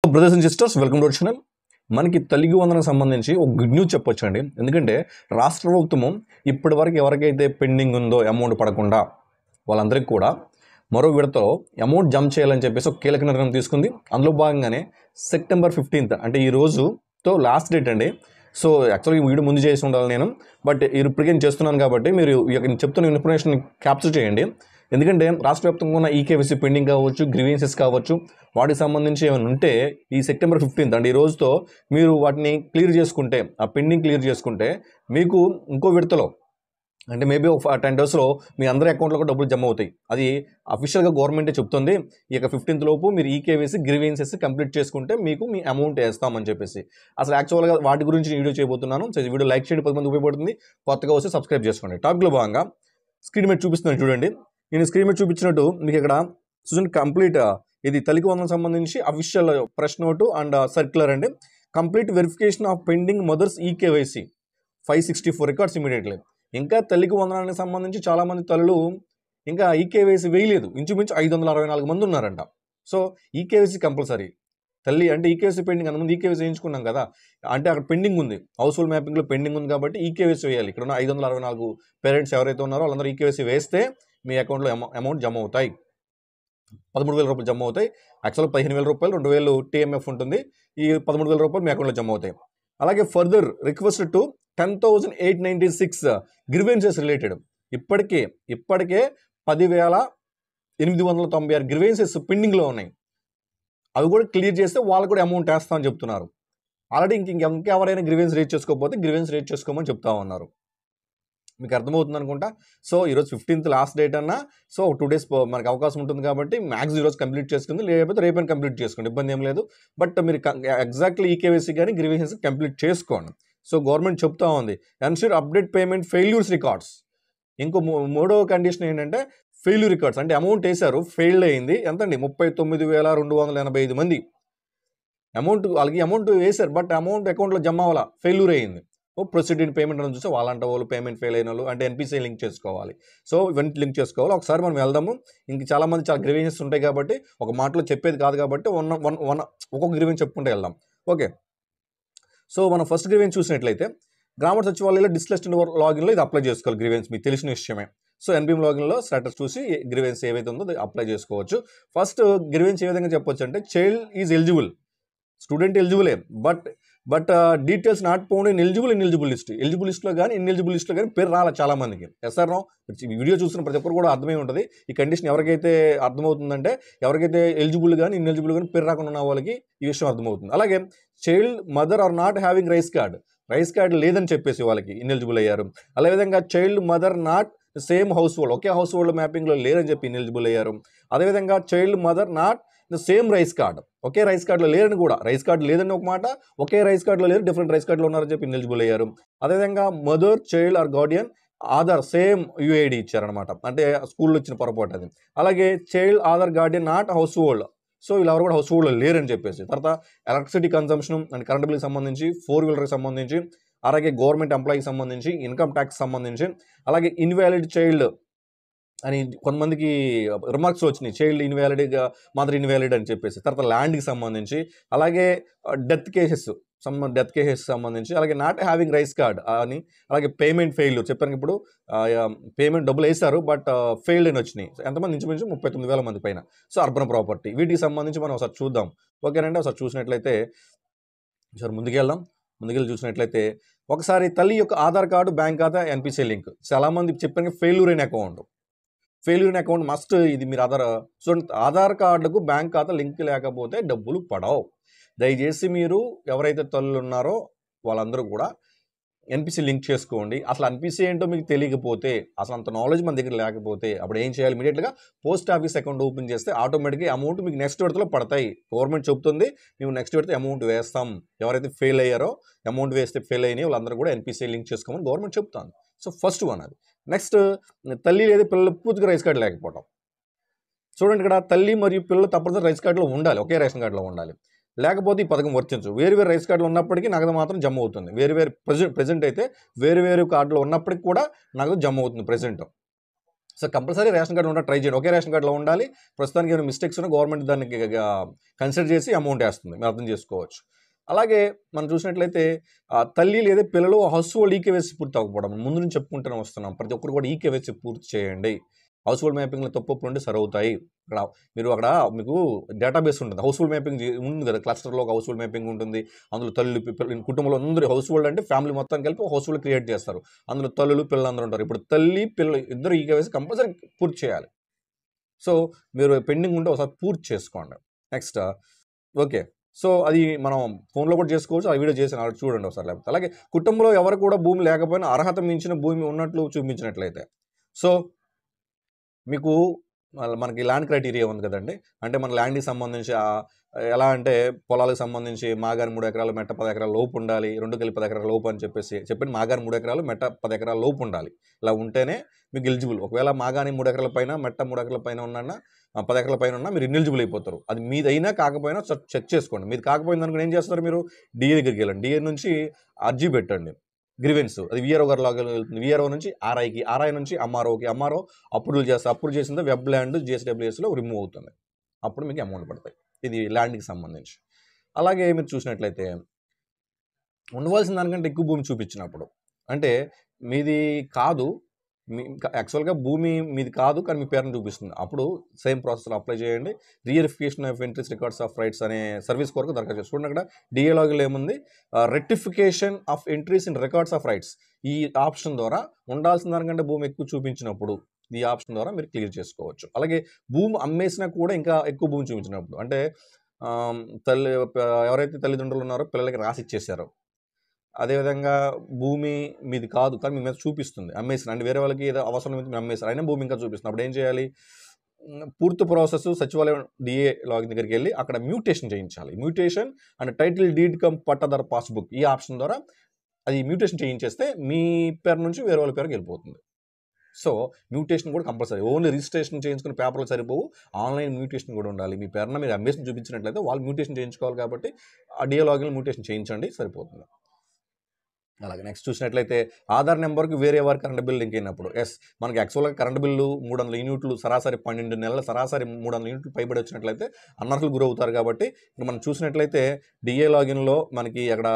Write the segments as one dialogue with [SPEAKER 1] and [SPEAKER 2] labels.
[SPEAKER 1] Brothers and sisters, welcome to our channel. మనకి తల్లికి వందనకు సంబంధించి ఒక గుడ్ న్యూస్ చెప్పొచ్చు అండి. ఎందుకంటే రాష్ట్ర ప్రభుత్వము ఇప్పటి వరకు ఎవరికైతే పెండింగ్ ఉందో అమౌంట్ పడకుండా వాళ్ళందరికీ కూడా మరో విడతలో అమౌంట్ జమ చేయాలని చెప్పేసి ఒక కీలక నిర్ణయం తీసుకుంది. అందులో భాగంగానే సెప్టెంబర్ 15th అంటే ఈ రోజుతో లాస్ట్ డేట్ అండి. సో యాక్చువల్గా ఈ వీడియో ముందు చేసి ఉండాలి నేను, బట్ ఇప్పటికేం చేస్తున్నాను కాబట్టి మీరు చెప్తున్న ఇన్ఫర్మేషన్ క్యాప్చర్ చేయండి. ఎందుకంటే రాష్ట్ర వ్యాప్తంగా ఉన్న ఈకేవైసీ పెండింగ్ కావచ్చు, గ్రీవెన్సెస్ కావచ్చు, వాటికి సంబంధించి ఏమైనా ఉంటే ఈ సెప్టెంబర్ 15th అంటే ఈ రోజుతో మీరు వాటిని క్లియర్ చేసుకుంటే, ఆ పెండింగ్ క్లియర్ చేసుకుంటే మీకు ఇంకో విడతలో అంటే మేబీ ఒక 10 daysలో మీ అందరి అకౌంట్లో కూడా డబ్బులు జమ అవుతాయి. అది అఫీషియల్గా గవర్నమెంటే చెప్తుంది. ఇక 15th లోపు మీరు ఈకేవైసీ గ్రీవెన్సెస్ కంప్లీట్ చేసుకుంటే మీకు మీ అమౌంట్ వేస్తామని చెప్పేసి. అసలు యాక్చువల్గా వాటి గురించి వీడియో చేయబోతున్నాను. సో ఈ వీడియో లైక్ చేయండి, 10 మంది ఉపయోగపడుతుంది. కొత్తగా వస్తే సబ్స్క్రైబ్ చేసుకోండి. టాపిక్లో భాగంగా స్క్రీన్ మీద చూపిస్తున్నాను చూడండి. నేను స్క్రీన్ మీద చూపించినట్టు మీకు ఇక్కడ చూడండి, కంప్లీట్ ఇది తల్లికి వందనకు సంబంధించి official press note and circular అండి. Complete verification of pending mothers eKYC 564 records immediately. ఇంకా తల్లికి వందనానికి సంబంధించి చాలామంది తల్లులు ఇంకా ఈకేవైసీ వేయలేదు. ఇంచుమించు 564 మంది ఉన్నారంట. So eKYC compulsory. తల్లి అంటే ఈకేవైసీ పెండింగ్, అంతమంది ఈకేవైసీ వేయించుకున్నాం కదా, అంటే అక్కడ పెండింగ్ ఉంది, హౌస్ హోల్డ్ మ్యాపింగ్లో పెండింగ్ ఉంది కాబట్టి ఈకేవైసీ వేయాలి. ఇక్కడ ఉన్న 564 పేరెంట్స్ ఎవరైతే ఉన్నారో వాళ్ళందరూ ఈకేవైసీ వేస్తే మీ అకౌంట్లో అమౌంట్ జమ అవుతాయి. 13,000 రూపాయలు జమ అవుతాయి. యాక్చువల్గా 15,000 రూపాయలు, 2,000 TMF ఉంటుంది. ఈ 13,000 రూపాయలు మీ అకౌంట్లో జమ అవుతాయి. అలాగే further request to 10,896 grievances related. ఇప్పటికే 10,896 గ్రీవెన్సెస్ పెండింగ్లో ఉన్నాయి. అవి కూడా క్లియర్ చేస్తే వాళ్ళకు కూడా అమౌంట్ వేస్తామని చెప్తున్నారు. ఆల్రెడీ ఇంకెవరైనా గ్రీవెన్స్ రేట్ చేసుకోకపోతే గ్రీవెన్స్ రేట్ చేసుకోమని చెప్తా ఉన్నారు. మీకు అర్థమవుతుంది అనుకుంటా. సో ఈరోజు 15th లాస్ట్ డేట్ అన్నా, సో 2 days మనకు అవకాశం ఉంటుంది కాబట్టి మ్యాక్స్ ఈరోజు కంప్లీట్ చేసుకుంది, లేకపోతే రేపైనా కంప్లీట్ చేసుకోండి, ఇబ్బంది ఏం లేదు. బట్ మీరు ఎగ్జాక్ట్లీ ఈకేవైసీ కానీ గ్రీవెన్సెస్ కంప్లీట్ చేసుకోండి. సో గవర్నమెంట్ చెప్తా ఉంది, ensure update payment failures records. ఇంకో మూడవ కండిషన్ ఏంటంటే ఫెయిల్యూర్ రికార్డ్స్. అంటే అమౌంట్ వేశారు, ఫెయిల్డ్ అయింది. ఎంతండి 39,285 మంది అమౌంట్, వాళ్ళకి అమౌంట్ వేశారు బట్ అమౌంట్ అకౌంట్లో జమ అవ్వాల, ఫెయిల్యూర్ అయ్యింది. ప్రొసీడ్ ఇన్ పేమెంట్ అని చూస్తే వాళ్ళంట వాళ్ళు పేమెంట్ ఫెయిల్ అయిన వాళ్ళు అంటే ఎన్పిసిఐ లింక్ చేసుకోవాలి. సో ఇవన్నీ లింక్ చేసుకోవాలి. ఒకసారి మనం వెళ్దాము. ఇంక చాలామంది చాలా గ్రీవెన్సెస్ ఉంటాయి కాబట్టి ఒక మాటలో చెప్పేది కాదు కాబట్టి ఒక్కొక్క గ్రీవెన్స్ చెప్పుకుంటూ వెళ్దాం. ఓకే, సో మనం ఫస్ట్ గ్రీవెన్స్ చూసినట్లయితే గ్రామ సచివాలయంలో డిస్లెస్టెడ్ లాగిన్లో ఇది అప్లై చేసుకోవాలి. గ్రీవెన్స్ మీకు తెలిసిన విషయమే. సో NPM లాగిన్లో స్టేటస్ చూసి గ్రీవెన్స్ ఏవైతే ఉందో అప్లై చేసుకోవచ్చు. ఫస్ట్ గ్రీవెన్స్ ఏ విధంగా చెప్పొచ్చు అంటే, చైల్డ్ ఈజ్ ఎలిజిబుల్, స్టూడెంట్ ఎలిజిబులే, but details not found in eligible list. Eligible లిస్ట్లో కానీ ఇన్ఎలిజిబుల్ లిస్ట్లో కానీ పేరు రాలి చాలా మందికి. ఎస్ఆర్ నో వీడియో చూసిన ప్రతి ఒక్కరు కూడా అర్థమై ఉంటుంది ఈ కండిషన్. ఎవరికైతే అర్థమవుతుందంటే, ఎవరికైతే ఎలిజిబుల్ కానీ ఇన్ఎలిజిబుల్ కానీ పేరు రాకుండా ఉన్న వాళ్ళకి ఈ విషయం అర్థమవుతుంది. అలాగే child mother are not having rice card లేదని చెప్పేసి వాళ్ళకి ఇన్ఎలిజిబుల్ అయ్యారు. అదేవిధంగా child mother not same household, ఒకే హౌస్ హోల్డ్ మ్యాపింగ్లో లేరని చెప్పి ఇన్ఎలిజిబుల్ అయ్యారు. అదేవిధంగా child mother not the same rice card, ఒకే రైస్ కార్డులో లేరని కూడా, రైస్ కార్డు లేదని ఒక మాట, ఒకే రైస్ కార్డులో లేరు, డిఫరెంట్ రైస్ కార్డులో ఉన్నారని చెప్పి ఇన్ఎలిజిబుల్ అయ్యారు. అదేవిధంగా mother, child or Guardian Aadhaar same UID ఇచ్చారనమాట, అంటే స్కూల్లో ఇచ్చిన పొరపాటు అది. అలాగే child Aadhaar Guardian not house hold, so వీళ్ళెవరు కూడా హౌస్ హోల్డ్లో లేరని చెప్పేసి. తర్వాత ఎలక్ట్రిసిటీ కన్సంప్షన్ అండ్ కరెంట్ బిల్కి సంబంధించి, 4-wheelerకి సంబంధించి, అలాగే గవర్నమెంట్ ఎంప్లాయీకి సంబంధించి, ఇన్కమ్ ట్యాక్స్ సంబంధించి, అలాగే ఇన్వాలిడ్ చైల్డ్ అని కొంతమందికి రిమార్క్స్ వచ్చినాయి, చైల్డ్ ఇన్వాలిడ్, మదర్ ఇన్వాలిడ్ అని చెప్పేసి. తర్వాత ల్యాండ్కి సంబంధించి, అలాగే డెత్ కేసెస్ సంబంధించి, అలాగే నాట్ హ్యావింగ్ రైస్ కార్డ్ అని, అలాగే పేమెంట్ ఫెయిల్యూర్ చెప్పాను. ఇప్పుడు పేమెంట్ డబ్బులు వేశారు బట్ ఫెయిల్డ్ అని వచ్చినాయి. ఎంతమంది? ఇంచుమించు 39,000 మంది పైన. సో అర్బన్ ప్రాపర్టీ, వీటికి సంబంధించి మనం ఒకసారి చూద్దాం. ఓకేనండి, ఒకసారి చూసినట్లయితే ఒకసారి ముందుకెళ్ళి చూసినట్లయితే ఒకసారి తల్లి యొక్క ఆధార్ కార్డు, బ్యాంక్ ఖాతా, NPCI లింక్. చాలామంది చెప్పాను ఫెయిల్యూర్ అయిన అకౌంట్ మస్ట్. ఇది మీరు ఆధార్ కార్డుకు బ్యాంక్ ఖాతా లింక్ లేకపోతే డబ్బులు పడవు. దయచేసి మీరు ఎవరైతే తల్లులు ఉన్నారో వాళ్ళందరూ కూడా NPCI లింక్ చేసుకోండి. అసలు NPCI ఏంటో మీకు తెలియకపోతే, అసలు అంత నాలెడ్జ్ మన దగ్గర లేకపోతే అప్పుడు ఏం చేయాలి? ఇమీడియట్గా పోస్ట్ ఆఫీస్ అకౌంట్ ఓపెన్ చేస్తే ఆటోమేటిక్గా అమౌంట్ మీకు నెక్స్ట్ విడతలో పడతాయి. గవర్నమెంట్ చెప్తుంది మేము నెక్స్ట్ విడత అమౌంట్ వేస్తాం. ఎవరైతే ఫెయిల్ అయ్యారో, అమౌంట్ వేస్తే ఫెయిల్ అయినాయి వాళ్ళందరూ కూడా NPCI లింక్ చేసుకోమని గవర్నమెంట్ చెప్తాను. సో ఫస్ట్ వన్ అది. నెక్స్ట్, తల్లి లేదా పిల్లలు పూర్తిగా రైస్ కార్డు లేకపోవడం. చూడండి, ఇక్కడ తల్లి మరియు పిల్లలు తప్పనిసరి రైస్ కార్డులో ఉండాలి, ఒకే రేషన్ కార్డులో ఉండాలి. లేకపోతే ఈ పథకం వర్తించు. వేరు రైస్ కార్డులు ఉన్నప్పటికీ నగదు మాత్రం జమ అవుతుంది. ప్రెజెంట్ అయితే వేరు కార్డులో ఉన్నప్పటికీ కూడా నగదు జమ అవుతుంది present. So compulsory ration card ఉండాలి, ట్రై చేయండి. ఒకే రేషన్ కార్డులో ఉండాలి. ప్రస్తుతానికి ఏమైనా మిస్టేక్స్ ఉన్నా గవర్నమెంట్ దానికి కన్సిడర్ చేసి అమౌంట్ వేస్తుంది, మీరు అర్థం చేసుకోవచ్చు. అలాగే మనం చూసినట్లయితే తల్లి లేదా పిల్లలు హౌస్ హోల్డ్ ఈకేవైసీ పూర్తి అవ్వకపోవడం, ముందు నుంచి చెప్పుకుంటూనే వస్తున్నాం. ప్రతి ఒక్కరు కూడా ఈకేవైసీ పూర్తి చేయండి. హౌస్ హోల్డ్ మ్యాపింగ్లో తప్పులు ఉంటే సరవుతాయి. ఇక్కడ మీరు అక్కడ మీకు డేటాబేస్ ఉంటుంది, హౌస్ హోల్డ్ మ్యాపింగ్ ఉంది కదా, క్లస్టర్లో ఒక హౌస్ హోల్డ్ మ్యాపింగ్ ఉంటుంది. అందులో తల్లి కుటుంబంలో అందరూ హౌస్ హోల్డ్ అంటే ఫ్యామిలీ మొత్తం కలిపి హౌస్ హోల్డ్ క్రియేట్ చేస్తారు. అందులో తల్లులు పిల్లలు అందరూ ఉంటారు. ఇప్పుడు తల్లి పిల్లలు ఇద్దరు ఈకేవైసీ కంపల్సరీ పూర్తి చేయాలి. సో మీరు పెండింగ్ ఉంటే ఒకసారి పూర్తి చేసుకోండి. నెక్స్ట్ ఓకే, సో అది మనం ఫోన్లో కూడా చేసుకోవచ్చు, ఆ వీడియో చేసిన చూడండి ఒకసారి. లేకపోతే అలాగే కుటుంబంలో ఎవరు కూడా భూమి లేకపోయినా అర్హత మించిన భూమి ఉన్నట్లు చూపించినట్లయితే, సో మీకు మనకి ల్యాండ్ క్రైటీరియా ఉంది కదండి. అంటే మన ల్యాండ్కి సంబంధించి ఎలా అంటే పొలాలకు సంబంధించి మాగాని 3 ఎకరాలు మెట్ట 10 ఎకరాల లోపు ఉండాలి, 2 కలిపి 10 ఎకరాల లోపు అని చెప్పండి. మాగాని 3 ఎకరాలు మెట్ట 10 ఎకరాల లోపు ఉండాలి. ఇలా ఉంటేనే మీకు ఎలిజిబుల్. ఒకవేళ మాగాని 3 ఎకరాల పైన మెట్ట 3 ఎకరాల పైన ఉన్నా 10 ఎకరాల పైన ఉన్నా మీరు ఇన్ఎలిజిబుల్ అయిపోతారు. అది మీదైనా కాకపోయినా చెక్ చేసుకోండి. మీది కాకపోయింది అనుకుని ఏం చేస్తారు, మీరు డిఏ దగ్గరికి వెళ్ళండి. డిఏ నుంచి అర్జీ పెట్టండి, గ్రీవెన్స్. అది విఆర్ఓ గారి లాగా వెళ్తుంది. విఆర్ఓ నుంచి ఆర్ఐకి, ఆర్ఐ నుంచి ఎంఆర్ఓకి, ఎంఆర్ఓ అప్రూవల్ చేస్తారు. అప్రూవ్ చేసిందో వెబ్ ల్యాండ్ జిఎస్డబ్ల్యూఎస్లో రిమూవ్ అవుతుంది. అప్పుడు మీకు అమౌంట్ పడతాయి. ఇది ల్యాండ్కి సంబంధించి. అలాగే మీరు చూసినట్లయితే ఉండవలసిన దానికంటే ఎక్కువ భూమి చూపించినప్పుడు, అంటే మీది కాదు, యాక్చువల్గా భూమి మీది కాదు కానీ మీ పేరుని చూపిస్తుంది, అప్పుడు సేమ్ ప్రాసెస్లో అప్లై చేయండి. Reverification of entries records of rights అనే సర్వీస్ కొరకు దరఖాస్తు చేసుకోండి. అక్కడ డిఏ లాగిలో ఏముంది, rectification of entries in records of rights, ఈ ఆప్షన్ ద్వారా ఉండాల్సిన దానికంటే భూమి ఎక్కువ చూపించినప్పుడు ఈ ఆప్షన్ ద్వారా మీరు క్లియర్ చేసుకోవచ్చు. అలాగే భూమి అమ్మేసినా కూడా ఇంకా ఎక్కువ భూమి చూపించినప్పుడు, అంటే ఎవరైతే తల్లిదండ్రులు ఉన్నారో పిల్లలకి రాసి ఇచ్చేసారో, అదేవిధంగా భూమి మీది కాదు కానీ మీ మీద చూపిస్తుంది అమ్మేసిన, అంటే వేరే వాళ్ళకి ఏదో అవసరం మీద మీరు అమ్మేసారు, అయినా భూమి ఇంకా చూపిస్తుంది. అప్పుడు ఏం చేయాలి, పూర్తి ప్రాసెస్ సచివాలయం డిఏ లాగిన్ దగ్గరికి వెళ్ళి అక్కడ మ్యూటేషన్ చేయించాలి. Mutation and title deed cum పట్టాదారు పాస్బుక్, ఈ ఆప్షన్ ద్వారా అది మ్యూటేషన్ చేయించేస్తే మీ పేరు నుంచి వేరే వాళ్ళ పేరుకి వెళ్ళిపోతుంది. సో మ్యూటేషన్ కూడా కంపల్సరీ, ఓన్లీ రిజిస్ట్రేషన్ చేయించుకుని పేపర్లు సరిపోవు, ఆన్లైన్ మ్యూటేషన్ కూడా ఉండాలి. మీ పేరున మీరు అమ్మేషన్ చూపించినట్లయితే వాళ్ళు మ్యూటేషన్ చేయించుకోవాలి, కాబట్టి ఆ డిఏ లాగిన్ మ్యూటేషన్ చేయించండి, సరిపోతుంది. అలాగే నెక్స్ట్ చూసినట్లయితే ఆధార్ నెంబర్కి వేరే వారి కరెంట్ బిల్ లింక్ అయినప్పుడు, మనకి యాక్చువల్గా కరెంట్ బిల్లు 300 యూనిట్లు సరాసరి 12 నెలల సరాసరి 300 యూనిట్లు పైబడి వచ్చినట్లయితే అనర్హులు గురవుతారు. కాబట్టి ఇప్పుడు మనం చూసినట్లయితే డిఏ లాగిన్లో మనకి అక్కడ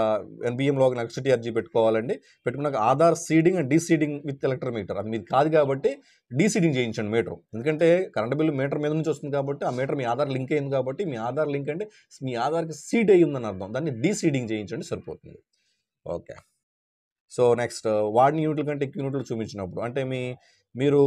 [SPEAKER 1] ఎన్బిఎం లాగిన్ ఎలక్ట్రిసిటీ అర్జీ పెట్టుకోవాలండి. పెట్టుకున్నాక Aadhaar seeding and deseeding with electric meter, అది మీది కాదు కాబట్టి డీసీడింగ్ చేయించండి మీటర్. ఎందుకంటే కరెంట్ బిల్లు మీటర్ మీద నుంచి వస్తుంది కాబట్టి ఆ మీటర్ మీ ఆధార్ లింక్ అయింది కాబట్టి, మీ ఆధార్ లింక్ అంటే మీ ఆధార్కి సీడ్ అయ్యి ఉందని అర్థం, దాన్ని డీసీడింగ్ చేయించండి, సరిపోతుంది. ఓకే, సో నెక్స్ట్ వాడిన యూనిట్ల కంటే ఎక్కువ యూనిట్లు చూపించినప్పుడు, అంటే మీరు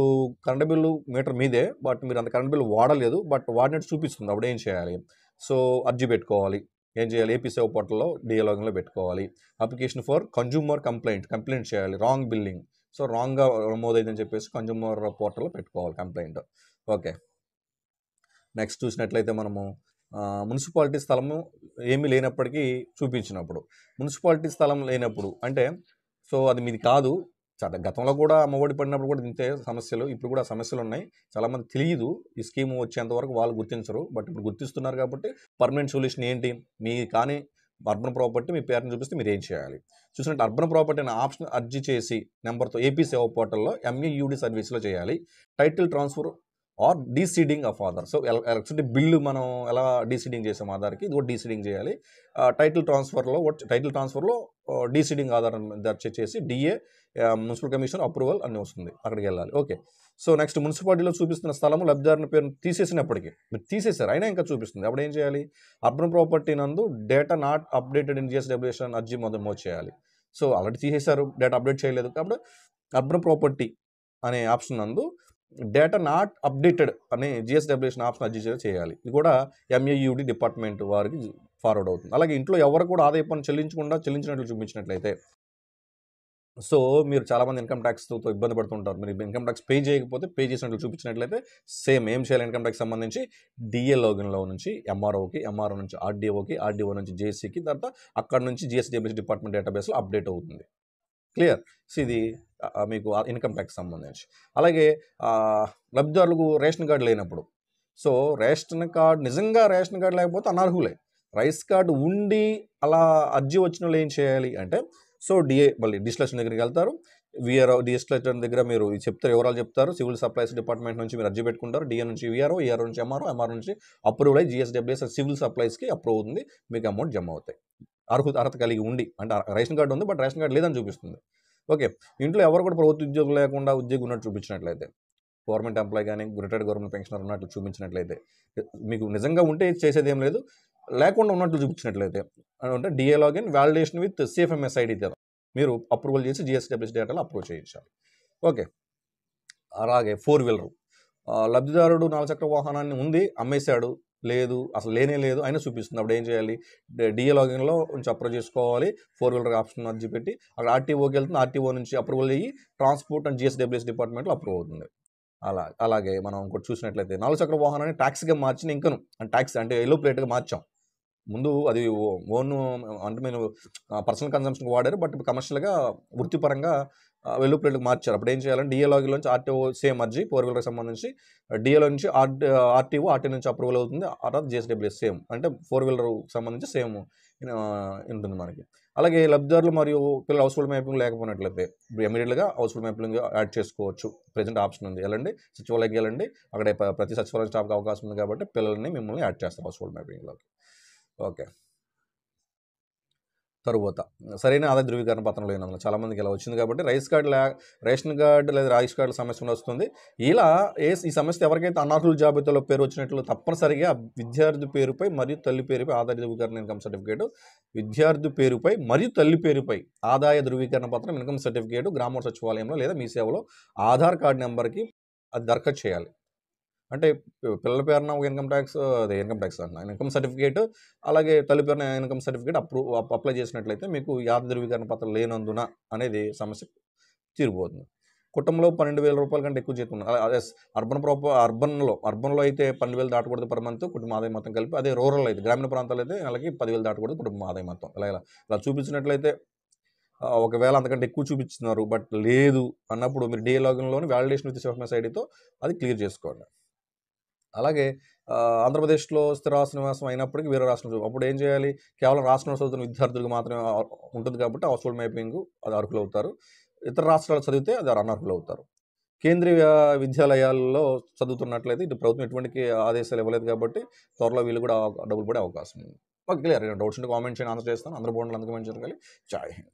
[SPEAKER 1] కరెంట్ బిల్లు మీటర్ మీదే బట్ మీరు అంత కరెంట్ బిల్లు వాడలేదు బట్ వాడినట్టు చూపిస్తుంది, అప్పుడు ఏం చేయాలి, సో అర్జీ పెట్టుకోవాలి. ఏం చేయాలి, ఏపీ సేవ పోర్టల్లో డిఏ లాగిన్లో పెట్టుకోవాలి. అప్లికేషన్ ఫర్ కన్జ్యూమర్ కంప్లైంట్ చేయాలి, రాంగ్ బిల్లింగ్, సో రాంగ్గా నమోదైందని చెప్పేసి కన్జ్యూమర్ పోర్టల్లో పెట్టుకోవాలి కంప్లైంట్. ఓకే, నెక్స్ట్ చూసినట్లయితే మనము మున్సిపాలిటీ స్థలము ఏమీ లేనప్పటికీ చూపించినప్పుడు, మున్సిపాలిటీ స్థలం లేనప్పుడు అంటే సో అది మీది కాదు. గతంలో కూడా అమ్మఒడి పడినప్పుడు కూడా ఇంతే సమస్యలు, ఇప్పుడు కూడా సమస్యలు ఉన్నాయి. చాలామంది తెలియదు, ఈ స్కీమ్ వచ్చేంత వరకు వాళ్ళు గుర్తించరు, బట్ ఇప్పుడు గుర్తిస్తున్నారు కాబట్టి పర్మనెంట్ సొల్యూషన్ ఏంటి, మీ కానీ అర్బన్ ప్రాపర్టీ మీ పేరుని చూపిస్తే మీరు ఏం చేయాలి. చూసినట్టు అర్బన్ ప్రాపర్టీ అనే ఆప్షన్ అర్జీ చేసి నెంబర్తో ఏపీ సేవ పోర్టల్లో ఎంఏయూడి సర్వీస్లో చేయాలి. Title transfer are deseeding of Aadhaar, so electricity bill మనం ఎలా డీసీడింగ్ చేసాం ఆధార్కి, ఇది కూడా డీసీడింగ్ చేయాలి. టైటిల్ ట్రాన్స్ఫర్లో డీసీడింగ్ ఆధార్ దర్శ చేసి డిఏ మున్సిపల్ కమిషన్ అప్రూవల్ అని వస్తుంది, అక్కడికి వెళ్ళాలి. ఓకే, సో నెక్స్ట్ మున్సిపాలిటీలో చూపిస్తున్న స్థలము లబ్ధిదారుని పేరును తీసేసినప్పటికీ, మీరు తీసేశారు అయినా ఇంకా చూపిస్తుంది, అప్పుడు ఏం చేయాలి, అర్బన్ ప్రాపర్టీ నందు data not updated in GSWS అర్జీ నమోదు చేయాలి. సో ఆల్రెడీ తీసేశారు, డేటా అప్డేట్ చేయలేదు కాబట్టి అర్బన్ ప్రాపర్టీ అనే ఆప్షన్ నందు డేటా నాట్ అప్డేటెడ్ అనే జిఎస్డబ్ల్యూఎస్ ఆప్షన్ అర్జీ చేయాలి. ఇది కూడా ఎంఏయూడి డిపార్ట్మెంట్ వారికి ఫార్వర్డ్ అవుతుంది. అలాగే ఇంట్లో ఎవరు కూడా ఆదాయ పన్ను చెల్లించినట్లు చూపించినట్లయితే, సో మీరు చాలామంది ఇన్కమ్ ట్యాక్స్తో ఇబ్బంది పడుతుంటారు, మీరు ఇన్కమ్ ట్యాక్స్ పే చేయకపోతే పే చేసినట్లు చూపించినట్లయితే సేమ్ ఏం చేయాలి, ఇన్కమ్ ట్యాక్స్ సంబంధించి డిఏ లాగిన్లో నుంచి ఎంఆర్ఓకి, ఎంఆర్ఓ నుంచి ఆర్డీఓకి, ఆర్డీఓ నుంచి జేసీకి, తర్వాత అక్కడ నుంచి జిఎస్డబ్ల్యూఎస్ డిపార్ట్మెంట్ డేటాబేస్లో అప్డేట్ అవుతుంది. క్లియర్, సో ఇది మీకు ఇన్కమ్ ట్యాక్స్ సంబంధించి. అలాగే లబ్ధిదారులకు రేషన్ కార్డు లేనప్పుడు, సో నిజంగా రేషన్ కార్డు లేకపోతే అనర్హులే. రైస్ కార్డు ఉండి అలా అర్జీ వచ్చిన వాళ్ళు ఏం చేయాలి అంటే, సో డిఏ మళ్ళీ డిస్ట్రిక్ట్ దగ్గరికి వెళ్తారు, వీఆర్ఓ డిఎస్టీ దగ్గర మీరు చెప్తారు, వివరాలు చెప్తారు. సివిల్ సప్లైస్ డిపార్ట్మెంట్ నుంచి మీరు అర్జీ పెట్టుకుంటారు. డిఏ నుంచి వీఆర్ఓ, ఈఆర్ఓ నుంచి ఎంఆర్ఓ, ఎంఆర్ఓ నుంచి అప్రూవల్ అయ్యి జిఎస్డబ్ల్యూఎస్ సివిల్ సప్లైస్కి అప్రూవ్ అవుతుంది. మీకు అమౌంట్ జమ అవుతాయి. అర్హత కలిగి ఉండి, అంటే రేషన్ కార్డు ఉంది బట్ రేషన్ కార్డు లేదని చూపిస్తుంది. ఓకే, ఇంట్లో ఎవరు కూడా ప్రభుత్వ ఉద్యోగం లేకుండా ఉద్యోగం ఉన్నట్టు చూపించినట్లయితే, గవర్నమెంట్ ఎంప్లాయ్ కానీ రిటైర్డ్ గవర్నమెంట్ పెన్షనర్ ఉన్నట్లు చూపించినట్లయితే, మీకు నిజంగా ఉంటే చేసేది ఏం లేదు, లేకుండా ఉన్నట్లు చూపించినట్లయితే అంటే DA login validation with CFMS ID మీరు అప్రూవల్ చేసి జిఎస్డబ్ల్యూఎస్ డేటాలో అప్రూవ్ చేయించాలి. ఓకే, అలాగే 4-వీలర్ లబ్ధిదారుడు 4 చక్ర వాహనాన్ని ఉంది, అమ్మేశాడు, లేదు అసలు లేనే లేదు అయినా చూపిస్తుంది. అప్పుడు ఏం చేయాలి? డిఏ లాగిన్లో నుంచి అప్రూవ్ చేసుకోవాలి. 4-వీలర్ ఆప్షన్ అర్జీ పెట్టి అక్కడ ఆర్టీఓకి వెళ్తుంది. ఆర్టీఓ నుంచి అప్రూవల్ అయ్యి ట్రాన్స్పోర్ట్ అండ్ జిఎస్డబ్ల్యూఎస్ డిపార్ట్మెంట్లో అప్రూవ్ అవుతుంది. అలాగే మనం ఇంకోటి చూసినట్లయితే 4 చక్ర వాహనాన్ని ట్యాక్స్గా మార్చిన ఇంకను ట్యాక్స్ అంటే ఎల్లో ప్లేట్గా మార్చాం. ముందు అది ఓన్ అంటే మీరు పర్సనల్ కన్సంప్షన్కి వాడారు, బట్ కమర్షియల్గా వృత్తిపరంగా వెళ్ళు ప్లేట్కి మార్చారు. అప్పుడు ఏం చేయాలంటే డిఏ లాగిన్ నుంచి ఆర్టీఓ సేమ్ అర్జీ 4-వీలర్కి సంబంధించి డిఏలో నుంచి ఆర్టీఓ నుంచి అప్రూవల్ అవుతుంది. ఆ తర్వాత జిఎస్డబ్ల్యూఎస్ సేమ్ అంటే 4-వీలర్ సంబంధించి సేమ్ ఉంటుంది మనకి. అలాగే లబ్ధిదారులు మరియు పిల్లలు హౌస్ హోల్డ్ మ్యాపింగ్ లేకపోయినట్లయితే ఇప్పుడు ఇమీడియట్గా హౌస్ హోల్డ్ మ్యాపింగ్ యాడ్ చేసుకోవచ్చు. ప్రజెంట్ ఆప్షన్ ఉంది, వెళ్ళండి సచివాలయకి వెళ్ళండి, అక్కడ ప్రతి సచివాలయం స్టాఫ్కి అవకాశం ఉంది కాబట్టి పిల్లల్ని మిమ్మల్ని యాడ్ చేస్తారు హౌస్ హోల్డ్ మ్యాపింగ్లోకి. ఓకే, తరువాత సరైన ఆదాయ ధృవీకరణ పత్రం లేనందున చాలామందికి ఇలా వచ్చింది కాబట్టి రేషన్ కార్డు లేదా రైస్ కార్డు సమస్య వస్తుంది. ఇలా ఈ సమస్య ఎవరికైతే అనర్హుల జాబితాలో పేరు వచ్చినట్లు తప్పనిసరిగా విద్యార్థి పేరుపై మరియు తల్లి పేరుపై ఆదాయ ధృవీకరణ ఇన్కమ్ సర్టిఫికేట్, విద్యార్థి పేరుపై మరియు తల్లి పేరుపై ఆదాయ ధృవీకరణ పత్రం ఇన్కమ్ సర్టిఫికేట్ గ్రామ సచివాలయంలో లేదా మీ సేవలో ఆధార్ కార్డు నెంబర్కి అది దరఖాస్తు చేయాలి. అంటే పిల్లల పేరున ఒక ఇన్కమ్ ట్యాక్స్ అన్న ఇన్కమ్ సర్టిఫికేట్, అలాగే తల్లి పేరున ఇన్కమ్ సర్టిఫికేట్ అప్లై చేసినట్లయితే మీకు ఆదాయ ధృవీకరణ పత్రం లేనందున అనేది సమస్య తీరిపోతుంది. కుటుంబంలో 12,000 రూపాయల కంటే ఎక్కువ జీతం ఉంది. అదే అర్బన్లో అయితే 12,000 దాటకూడదు పర్ మంత్ కుటుంబ ఆదాయం మొత్తం కలిపి. అదే రూరల్ అయితే గ్రామీణ ప్రాంతాలు అయితే నెలకి 10,000 దాటకూడదు కుటుంబ ఆదాయం మొత్తం. ఇలా చూపించినట్లయితే ఒకవేళ అంతకంటే ఎక్కువ చూపిస్తున్నారు బట్ లేదు అన్నప్పుడు మీరు డిఏ లాగిన్లోని వ్యాలిడేషన్ విత్ సిఎఫ్ఎంఎస్ ఐడితో అది క్లియర్ చేసుకోండి. అలాగే ఆంధ్రప్రదేశ్లో స్థిరాస్తి నివాసం అయినప్పటికీ వేరే రాష్ట్రం అప్పుడు ఏం చేయాలి? కేవలం రాష్ట్రంలో చదువుతున్న విద్యార్థులకు మాత్రమే ఉంటుంది కాబట్టి హౌస్ హోల్డ్ మ్యాపింగ్ అది అర్హులు అవుతారు. ఇతర రాష్ట్రాలు చదివితే అది అనర్హులు అవుతారు. కేంద్రీయ విద్యాలయాల్లో చదువుతున్నట్లయితే ఇటు ప్రభుత్వం ఎటువంటి ఆదేశాలు ఇవ్వలేదు కాబట్టి త్వరలో వీళ్ళు కూడా డబ్బులు పడే అవకాశం ఉంది. Okay, clear. డౌట్స్ ఉంటే కామెంట్ చేయండి, ఆన్సర్ చేస్తాను. అందరూ బాగుండాలి, అందుకు మంచి జరగాలి. జై హింద్.